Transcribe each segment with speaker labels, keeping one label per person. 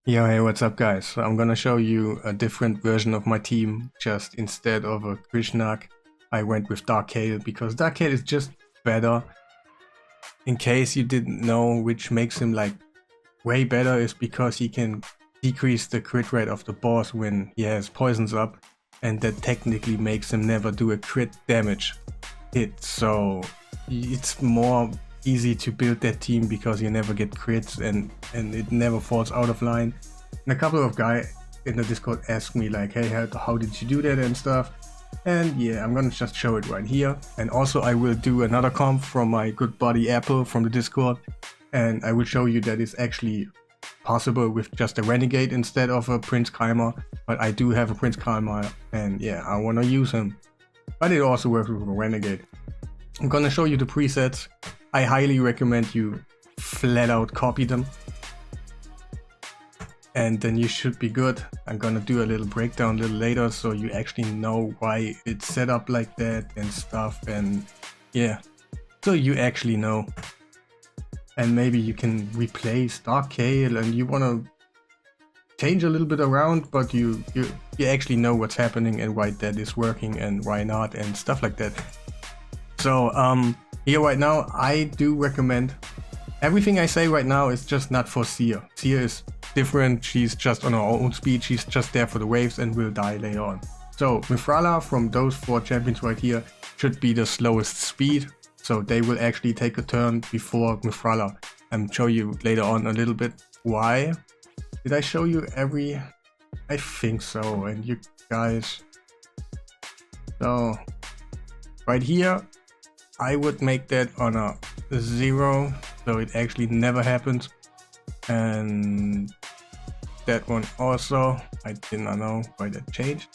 Speaker 1: Yo, hey, what's up, guys? So I'm gonna show you a different version of my team. Just instead of a Krishnak, I went with Dark Kale because Dark Kale is just better. In case you didn't know, which makes him like way better is because he can decrease the crit rate of the boss when he has poisons up, and that technically makes him never do a crit damage hit. So it's more easy to build that team because you never get crits and it never falls out of line. And a couple of guys in the Discord asked me like, hey, how did you do that and stuff, and yeah, I'm gonna just show it right here. And also I will do another comp from my good buddy Apple from the Discord, and I will show you that it's actually possible with just a Renegade instead of a Prince Kymar. But I do have a Prince Kymar and yeah, I want to use him, but it also works with a Renegade. I'm gonna show you the presets. I highly recommend you flat out copy them, and then you should be good. I'm gonna do a little breakdown a little later so you actually know why it's set up like that and stuff, and yeah, so you actually know. And maybe you can replace Dark Kale and you wanna change a little bit around, but you actually know what's happening and why that is working and why not and stuff like that. So here right now, I do recommend, everything I say right now is just not for Seer. Seer is different, she's just on her own speed, she's just there for the waves and will die later on. So Mifrala from those 4 champions right here should be the slowest speed, so they will actually take a turn before Mifrala. I'll show you later on a little bit why. Did I show you every? I think so, and you guys. So right here, I would make that on a 0, so it actually never happens. And that one also, I did not know why that changed.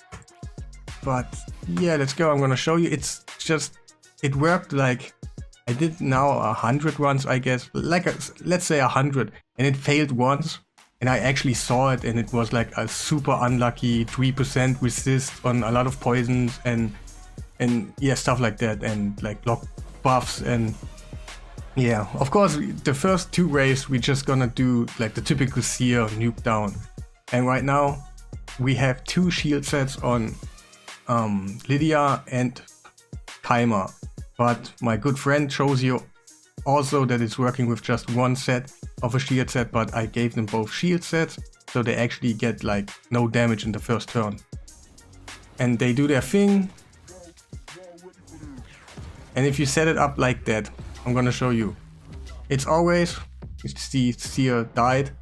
Speaker 1: But yeah, let's go. I'm gonna show you. It's just, it worked like, I did now 100 runs, I guess, like let's say 100, and it failed once. And I actually saw it, and it was like a super unlucky 3% resist on a lot of poisons and yeah, stuff like that, and like block buffs. And yeah, of course the first 2 waves we're just gonna do like the typical Seer nuke down. And right now we have 2 shield sets on Lydia and Kymar, but my good friend shows you also that it's working with just 1 set of a shield set, but I gave them both shield sets so they actually get like no damage in the first turn, and they do their thing. And if you set it up like that, I'm gonna show you. It's always, you see Seer died,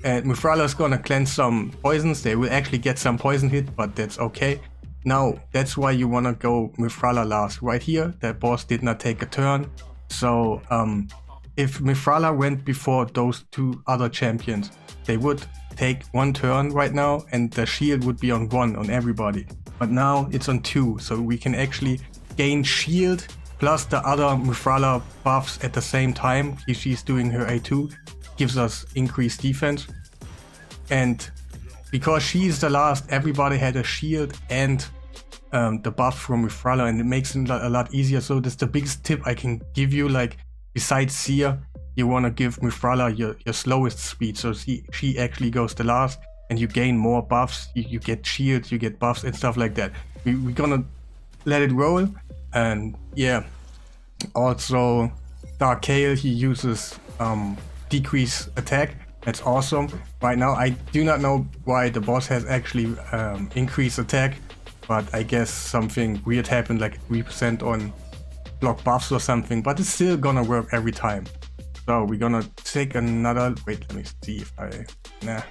Speaker 1: and Mifrala is gonna cleanse some poisons. They will actually get some poison hit, but that's okay. Now, that's why you wanna go Mifrala last. Right here, that boss did not take a turn. So, if Mifrala went before those 2 other champions, they would take 1 turn right now, and the shield would be on 1 on everybody. But now it's on 2, so we can actually gain shield plus the other Mifrala buffs at the same time. She's doing her A2, gives us increased defense. And because she's the last, everybody had a shield and the buff from Mifrala, and it makes it a lot easier. So that's the biggest tip I can give you. Like, besides Seer, you want to give Mifrala your slowest speed, so she actually goes the last, and you gain more buffs, you get shields, you get buffs and stuff like that. We're gonna let it roll. And yeah, also Dark Kale, he uses decrease attack. That's awesome. Right now I do not know why the boss has actually increased attack, but I guess something weird happened, like 3% on block buffs or something, but it's still gonna work every time. So we're gonna take another, wait, let me see if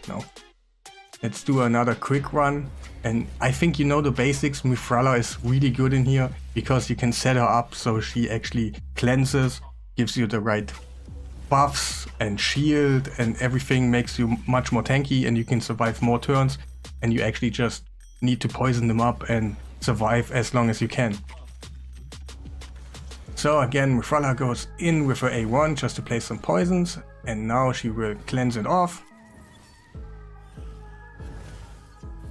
Speaker 1: no. Let's do another quick run. And I think you know the basics. Mifrala is really good in here because you can set her up so she actually cleanses, gives you the right buffs and shield, and everything makes you much more tanky, and you can survive more turns, and you actually just need to poison them up and survive as long as you can. So again, Mifrala goes in with her A1 just to place some poisons, and now she will cleanse it off.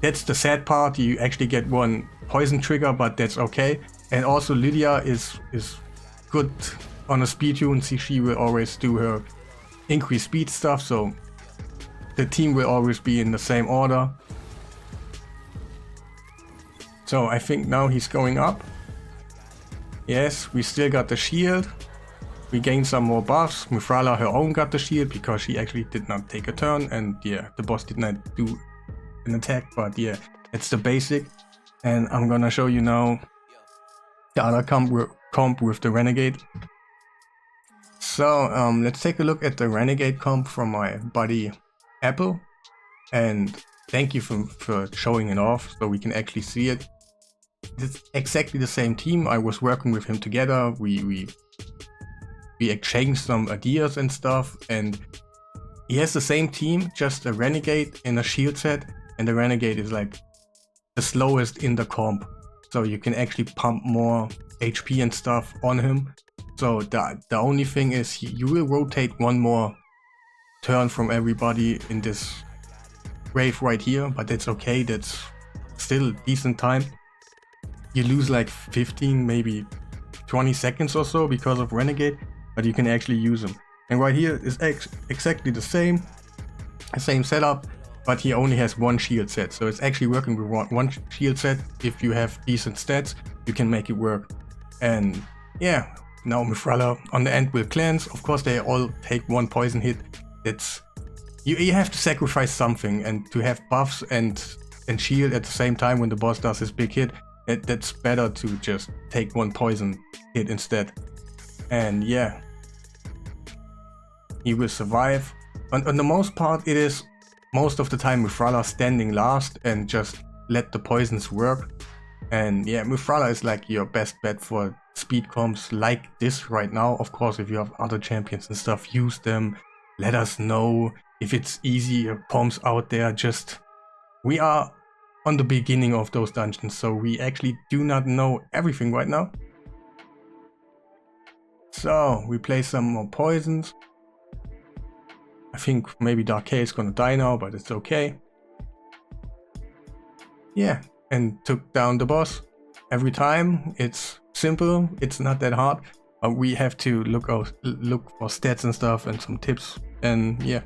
Speaker 1: That's the sad part, you actually get 1 poison trigger, but that's okay. And also Lydia is good on a speed tune, she will always do her increased speed stuff, so the team will always be in the same order. So I think now he's going up. Yes, we still got the shield. We gained some more buffs. Mufrala her own got the shield because she actually did not take a turn, and yeah, the boss did not do an attack, but yeah, it's the basic. And I'm gonna show you now the other comp with the Renegade. So let's take a look at the Renegade comp from my buddy Apple, and thank you for showing it off so we can actually see it. It's exactly the same team. I was working with him together. We exchanged some ideas and stuff, and he has the same team, just a Renegade and a shield set, and the Renegade is like the slowest in the comp, so you can actually pump more HP and stuff on him. So the only thing is you will rotate one more turn from everybody in this wave right here, but that's okay, that's still decent time. You lose like 15, maybe 20 seconds or so because of Renegade, but you can actually use him. And right here is exactly the same setup, but he only has one shield set, so it's actually working with one shield set. If you have decent stats, you can make it work. And yeah, now Mufrala on the end will cleanse. Of course they all take one poison hit. It's you have to sacrifice something, and to have buffs and shield at the same time when the boss does his big hit, that's better to just take one poison hit instead. And yeah, he will survive. On the most part, it is most of the time Mufrala standing last and just let the poisons work. And yeah, Mufrala is like your best bet for speed comps like this right now. Of course, if you have other champions and stuff, use them. Let us know if it's easier comps out there. Just, we are on the beginning of those dungeons, so we actually do not know everything right now. So we play some more poisons. I think maybe Dark K is gonna die now, but it's okay. Yeah, and took down the boss. Every time, it's simple, it's not that hard. We have to look for stats and stuff and some tips, and yeah.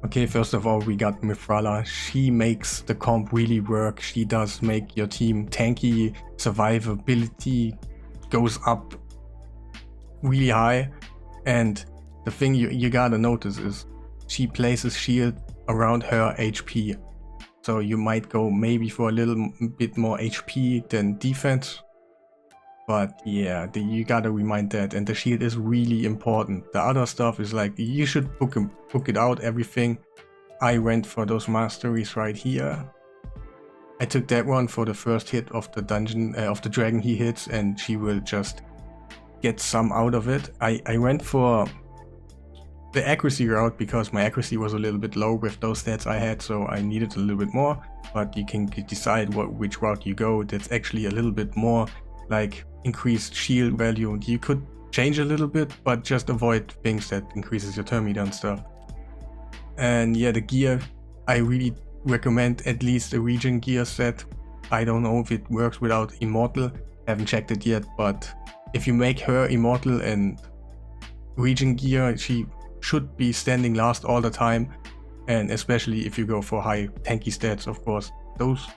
Speaker 1: Okay, first of all, we got Mufrala. She makes the comp really work. She does make your team tanky. Survivability goes up really high. And the thing you gotta notice is she places shield around her HP. So you might go maybe for a little bit more HP than defense. But yeah, you gotta remind that, and the shield is really important. The other stuff is like, you should book it out, everything. I went for those masteries right here. I took that one for the first hit of the dungeon, of the dragon he hits, and she will just get some out of it. I went for the accuracy route because my accuracy was a little bit low with those stats I had, so I needed a little bit more. But you can decide which route you go. That's actually a little bit more like increased shield value. You could change a little bit, but just avoid things that increases your turn meter and stuff. And yeah, the gear, I really recommend at least a region gear set. I don't know if it works without immortal, haven't checked it yet, but if you make her immortal and region gear, she should be standing last all the time. And especially if you go for high tanky stats, of course. Those,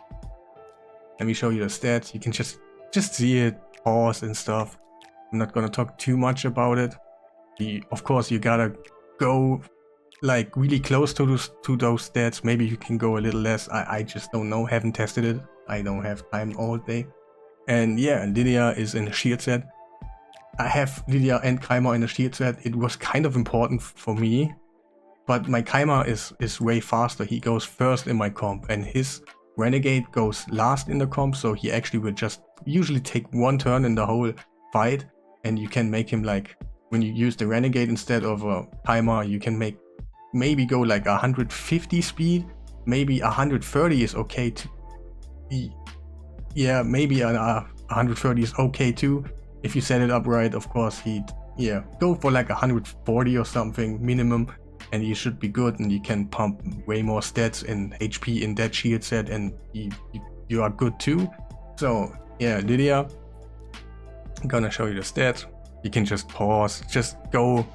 Speaker 1: let me show you the stats. You can just see it, pause and stuff. I'm not gonna talk too much about it. Of course, you gotta go like really close to those stats. Maybe you can go a little less. I just don't know, haven't tested it. I don't have time all day. And yeah, Lydia is in a shield set. I have Lydia and Kymar in a shield set. It was kind of important for me, but my Kymar is way faster. He goes first in my comp, and his Renegade goes last in the comp, so he actually will just usually take one turn in the whole fight. And you can make him like, when you use the Renegade instead of a Kymar, you can maybe go like 150 speed, maybe 130 is okay to, yeah, maybe 130 is okay too. If you set it up right, of course, yeah, go for like 140 or something minimum, and you should be good, and you can pump way more stats and HP in that shield set, and you are good too. So yeah, Lydia, I'm gonna show you the stats. You can just pause, just go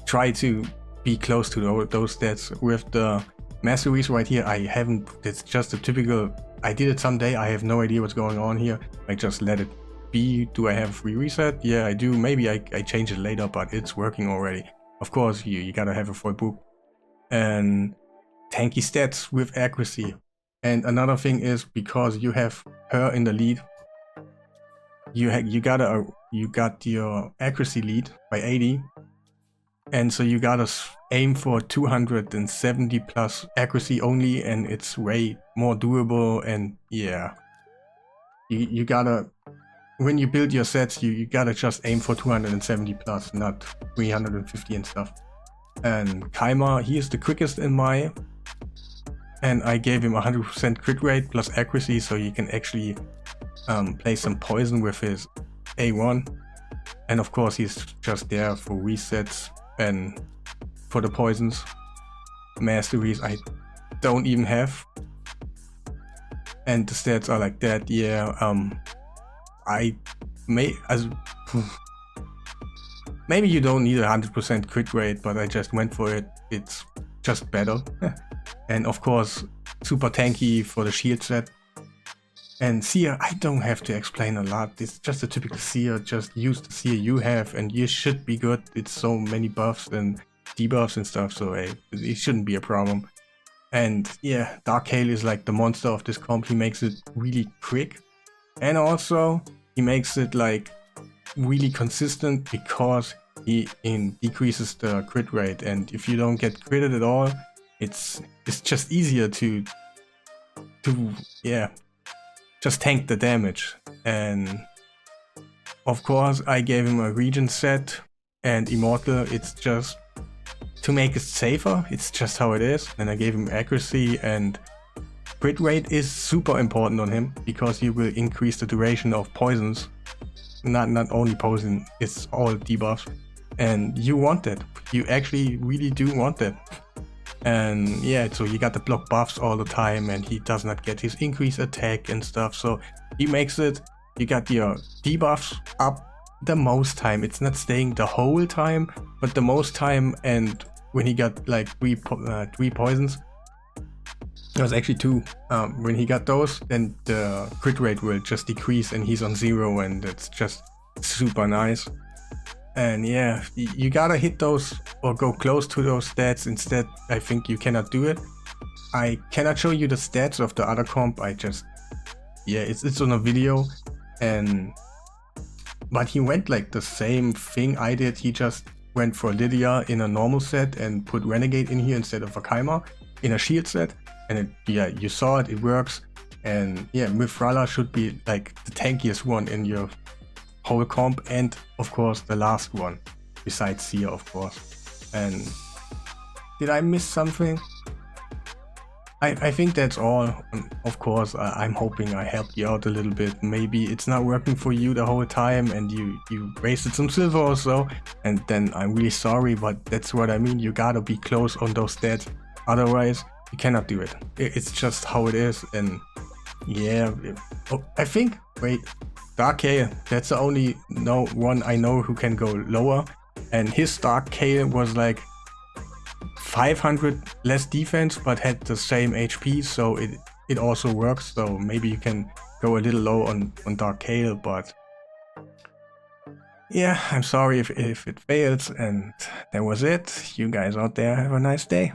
Speaker 1: try to be close to those stats. With the masteries right here, I haven't, it's just a typical, I did it someday, I have no idea what's going on here. I just let it be. Do I have free reset? Yeah, I do. Maybe I change it later, but it's working already. Of course, you gotta have a full book. And tanky stats with accuracy. And another thing is, because you have her in the lead, you got your accuracy lead by 80, and so you gotta aim for 270 plus accuracy only, and it's way more doable. And yeah, you gotta, when you build your sets, you gotta just aim for 270 plus, not 350 and stuff. And Kymar, he is the quickest in my, and I gave him 100% crit rate plus accuracy, so you can actually play some poison with his A1. And of course he's just there for resets and for the poisons. Masteries I don't even have. And the stats are like that, yeah. I may, as maybe you don't need 100% crit rate, but I just went for it. It's just better. And of course, super tanky for the shield set. And seer, I don't have to explain a lot. It's just a typical seer. Just use the seer you have and you should be good. It's so many buffs and debuffs and stuff, so it shouldn't be a problem. And yeah, Dark Hail is like the monster of this comp. He makes it really quick. And also, he makes it like really consistent because he decreases the crit rate. And if you don't get critted at all, it's just easier to yeah, just tank the damage. And of course I gave him a region set and immortal. It's just to make it safer. It's just how it is. And I gave him accuracy, and crit rate is super important on him because he will increase the duration of poisons. Not only poison, it's all debuffs. And you want that. You actually really do want that. And yeah, so you got the block buffs all the time, and he does not get his increased attack and stuff. So he makes it, you got your debuffs up the most time. It's not staying the whole time, but the most time. And when he got like three poisons, it was actually 2. When he got those, then the crit rate will just decrease and he's on 0, and it's just super nice. And yeah, you gotta hit those or go close to those stats. Instead, I think you cannot do it. I cannot show you the stats of the other comp. I just, yeah, it's on a video. But he went like the same thing I did. He just went for Lydia in a normal set and put Renegade in here instead of a Kymar in a shield set. And yeah, you saw it works. And yeah, Mithrala should be like the tankiest one in your whole comp, and of course the last one besides Seer, of course. And did I miss something? I think that's all. Of course, I'm hoping I helped you out a little bit. Maybe it's not working for you the whole time and you wasted some silver or so, and then I'm really sorry, but that's what I mean. You gotta be close on those stats, otherwise you cannot do it. It's just how it is. And yeah, I think, wait, Dark Hail, that's the only one I know who can go lower, and his Dark Hail was like 500 less defense but had the same HP, so it also works. So maybe you can go a little low on Dark Hail, but yeah, I'm sorry if it fails. And that was it. You guys out there have a nice day.